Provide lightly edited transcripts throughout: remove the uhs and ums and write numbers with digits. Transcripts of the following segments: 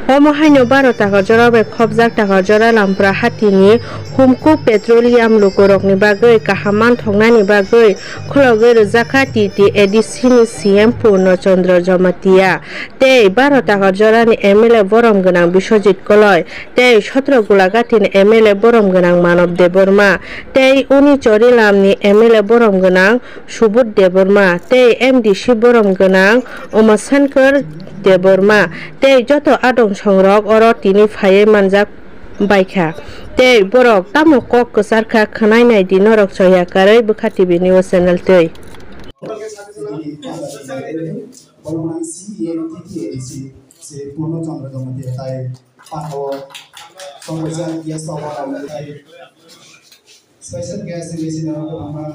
Omohaino 12 taka jora bai khobjak taka jora lampra hatini humku petroleum lukorokni bagoi kahaman thongnani bagoi khulogoi rojaka titi edisini CM Purno Chandra Jamatia tei 12 taka jorani MLA borom gonang Biswajit Koloi tei 17 gulagatini MLA borom gonang Manav Deborma tei uni Chorilamni MLA borom gonang Subud Deborma tei MDC borom gonang Umasankar Deborma tei joto adong songrok oro tini phaye manjak baikha tei borok tamo kok kusarkha khanai nai di norok soya karai bukha TV news channel tei special guest is in our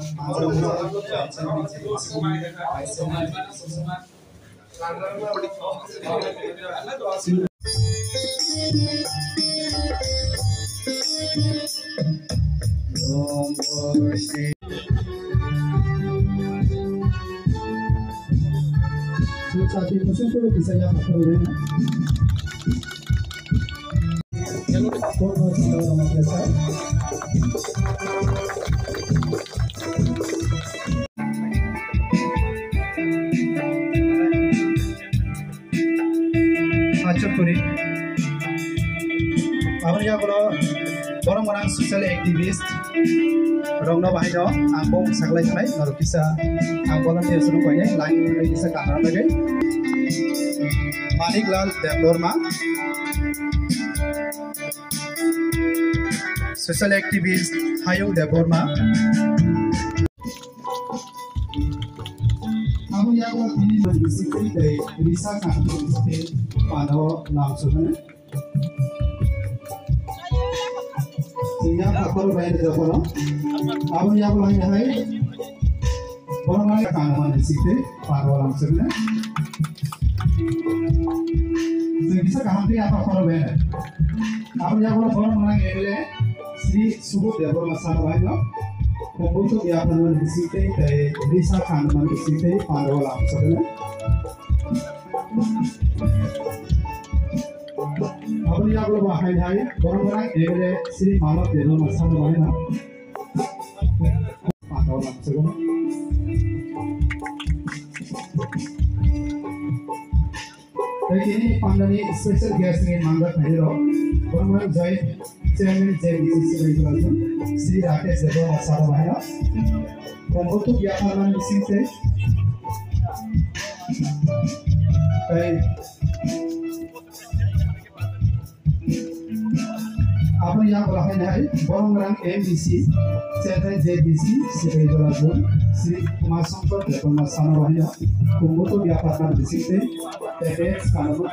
Borong orang social activist rongno bahino ambong saklai thanai norokisa ang volunteer sunu koine line kisa kamera lage Maniklal Deborma social activist Hayung Deborma Amu yang ini berbisikri dari Risa kan berbisikri pada langsung yang akal bayar jalan, abang yang lain hai, orang lain kanan di situ, para orang sebenarnya, bisa kahantri apa akal bayar, abang yang orang lain ini, Sri Subud Deborma Sarwayno, untuk yang kanan di situ, dari Risa kanan di situ, para orang sebenarnya. Abang yang bahai hai, orang ini Sri Manav Deborma Sarwayno, pada orang sebenarnya. Jadi ini pandani special guest ini mandat hero, orang join chairman JBCC Regulation, Sri Rakesh Deborma Sarwayno, untuk yang kanan di situ, Abang yang berlaku hari, borong orang MDC, Chairman JBC, Sri Regulation, Sri Umasankar Deborma Sarwayno, untuk yang kanan di situ, TPX kanan,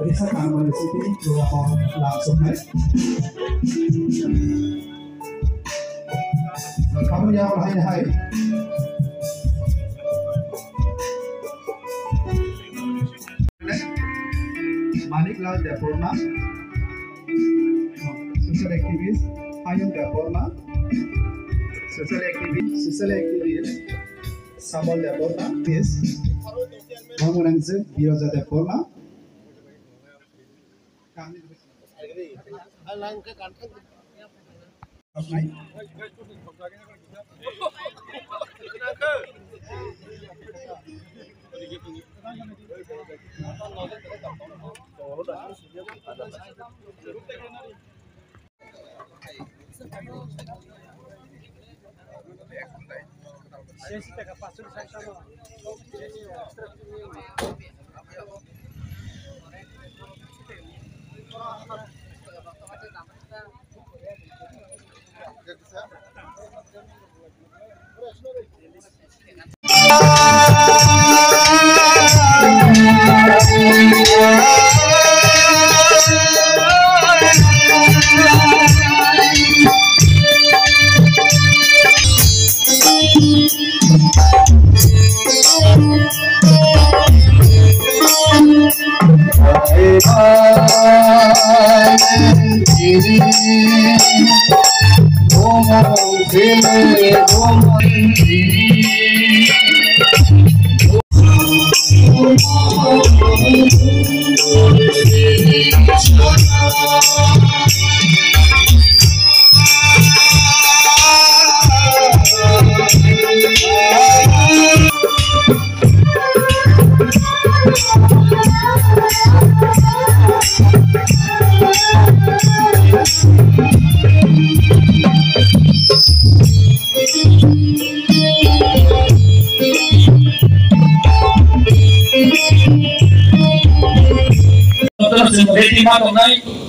Risa kanan di situ, dua langsung naik. Abang yang berlaku hari. Maniklal Deborma, social activist, Hayung Deborma, social activist, Samal Deborma, yes, Mangunangse, Bioza Deborma.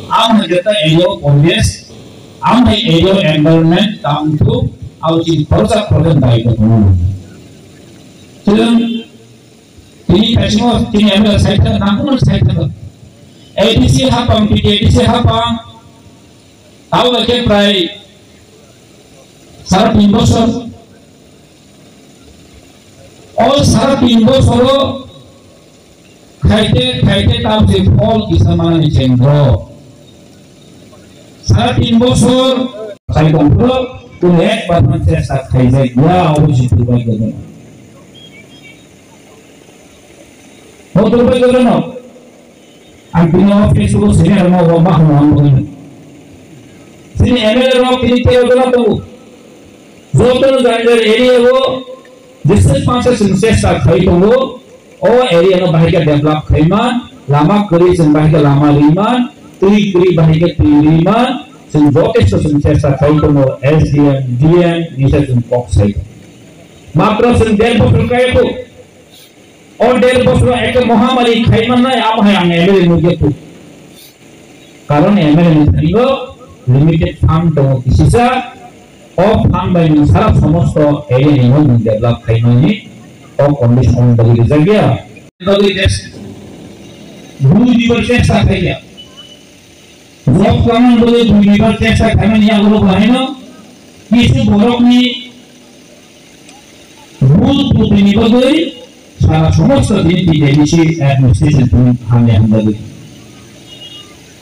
am kita ejo obvious am ejo environment tam tu au chin proses dai ko chun ini pesimo ini ambil site namun site ADC hapang PDC hapang tahu ke prai sarap imbosor all sarap imbosoro খাইতে তার যে ফল কিসামান চেন্দ্র সারা 3 বছর খাই control তুমি একবার চেষ্টা খাই যায় ইয়া অবশ্যই দুর্ভাগ্য গেল বহুত দুর্ভাগ্য গেল আমি তুমি ফেসবুক সিনিয়র মো বাবা হন বলি সিনি এমএলএ রক তিনি তে গেল তো যতন জায়গার এরিয়া ও जिससे पांच চেষ্টা খাই তো oh area no bahaya develop khaiman lama keri sen bahaya lama liman tui keri bahaya tui liman sen botes to sen chesta khai to SDM DM nisa sen box sai matra sen del bosro kai ko or del bosro ek mahamari khaiman na am hai ang emele mujhe to karon emele ni tharigo limited farm to kisisa of farm by sara samosto area ni no develop khaiman ni और condition बदल गया बदल test भूमि दिवर test आ गया जब कानून बोले भूमि दिवर test आ गया नहीं आगो है ना किसी बोरक में भूल भूमि दिवर गई सारा समस्त दिन की एडिसी एडमिनिस्ट्रेशन तुम हमें हम बदल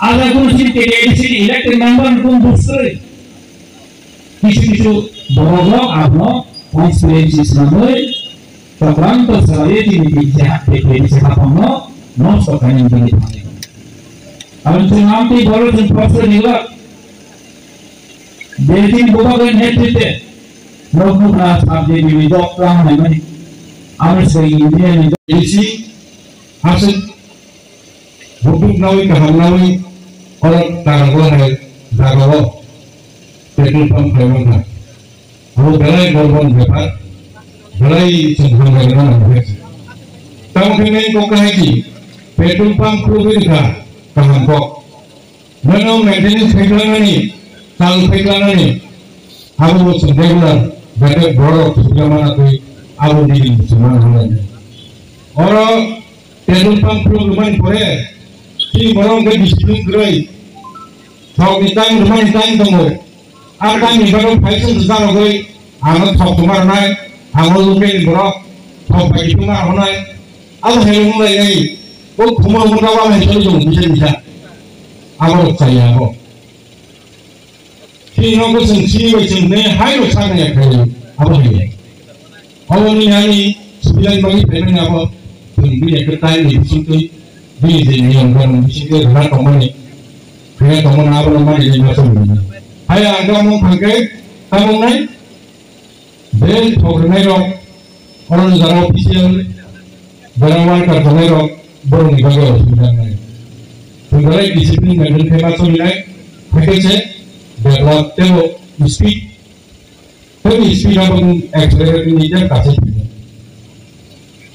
आज अगर किसी एडिसी इलेक्टेड मेंबर तुम दूसरे किसी बोरक आपनो constituency number Terbantu sekali di pijak DPD Sekapono, non sokan yang tinggi tinggi. Kalau nanti baru di proses nilai, jadi bukan head itu, bukan sabdi di widok lah mana. Amat sering ini isi, hasil bukan nawi kehamnawi, orang taranggulan hai, taranggulo, petrol pump keluar. Kalau belai korban berapa? बड़ाई संभाल रहा है तब कहीं को कहे कि petrol pump को भी दिखा कहाँ को मनो मेंटेनेंस फेंकना नहीं साल फेंकना नहीं अब वो रेगुलर बैठे बड़ो सुजमाना कोई अब नहीं सुमान होना है और पेट्रोल पंप को रुमान पड़े कि बड़ों के डिस्प्लिन करें थाव निकाय रुमान टाइम तो मो आर टाइम निकालों फाइल से जाना कोई आमद थाव तुम्हारा नहीं Awal mungkin berok, kau bagi cuma orang Allah yang mulai ini, kau kumau mengawal yang selalu bisa. Awal saya kok. Khi nó có sự chi về chừng này hai độ sang này phải awal ini. Awal ini hari sembilan pagi pernah apa? Tunggu ya kita ini betul di sini yang kan di sini ada teman ni. Kaya teman awal nama di macam ni. Hai agak mau pakai, kamu naik. Del Tornero, orang negara ofisial, berawal ke Tornero, baru negara ofisial. Negara disiplin dan tema soalnya, pakai develop teo speed, tapi speed apa pun accelerate ini je kasih.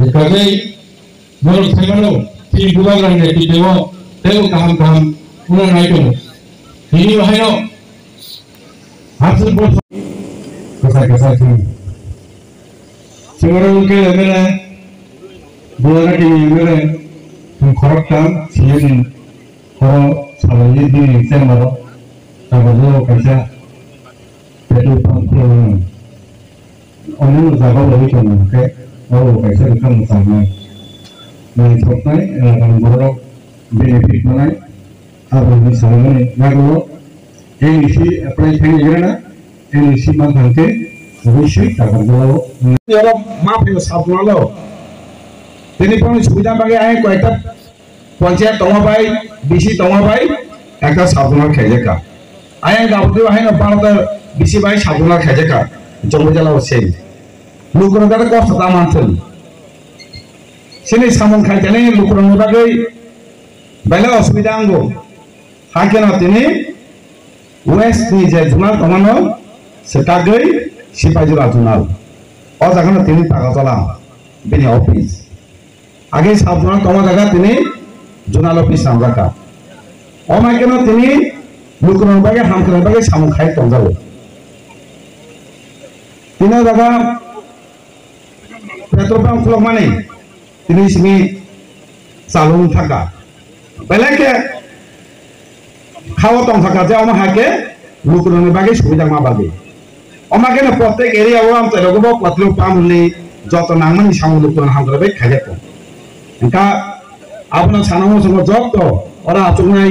Jadi, menurut saya lo, si dua orang yang teo kaham punya naik tu. Ini bahaya. Hasil bos. Kisah sih. Sekarang ke mana? Bukan di mana? Mengkorokkan siapa? Kalau sahaja di mana? Kalau lo kerja, itu panggung. Orang jaga lebih cenderung ke, kalau kerja bukan sama. Mencobai dalam borok benefit mana? Apa yang sama ni? Nago, ini si apa yang kini kerana? Ini si mana ke? Wishik tak berlalu. Kalau maaf ya sabun lo. Ini pun sudah bagi ayah kuaitat. Konsep tengah baik, bisi tengah baik. একটা সাবধান খাইজাকা আইন গাবতে high না পারদার বেশি ভাই সাবধান খাইজাকা জমি জ্বালা সেই লুকুর দাদা কষ্ট তা মানছেন সেনে সামন খাইতেনে লুকুর বাগै বাইলা অসুবিধা আঙ্গো হাকেন তিনি ওয়েস্ট ni যে জুনাল কমানো সেটাগৈ সিপাইজুরা জুনাল ও জায়গা তিনি টাকা চলাম বিনি অফিস আগে সাবধান কমা জায়গা তিনি জুনাল অফিস নাম রাখা অমাই কেন তিনি লুকুর বাগে হামকুর বাগে সামন খাই তঞ্জাবো তিনি জায়গা পেট্রোল পাম্প খুলক মানে তিনি সিমি চালুন থাকা বেলেগে খাওয়া তং থাকা যে আমার হাকে লুকুরনি বাগে সুবিধা মা বাগে আমাকে না প্রত্যেক এরিয়া ও আমতে রগব পেট্রোল পাম্প লি যত নাংমানি সামু লুকুরন হামদরে বাই খাইতে একা আপনার সানামো সঙ্গে যত ওরা আচুনাই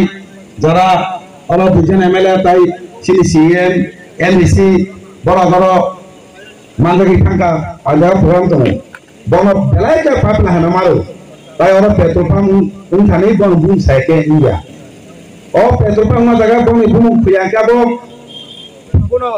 যারা ওরা দুজন এমএলএ তাই সিনি সিএম এমডিসি বড় বড় মানদাগি থাকা আলাদা প্রোগ্রাম তো বড় বেলাইকে পাপলা হানা মারো তাই ওরা পেট্রোল পাম্প উনখানে বন বুন সাইকে ইয়া ও পেট্রোল পাম্প না জায়গা বন বুন খুয়া কাবো কোনো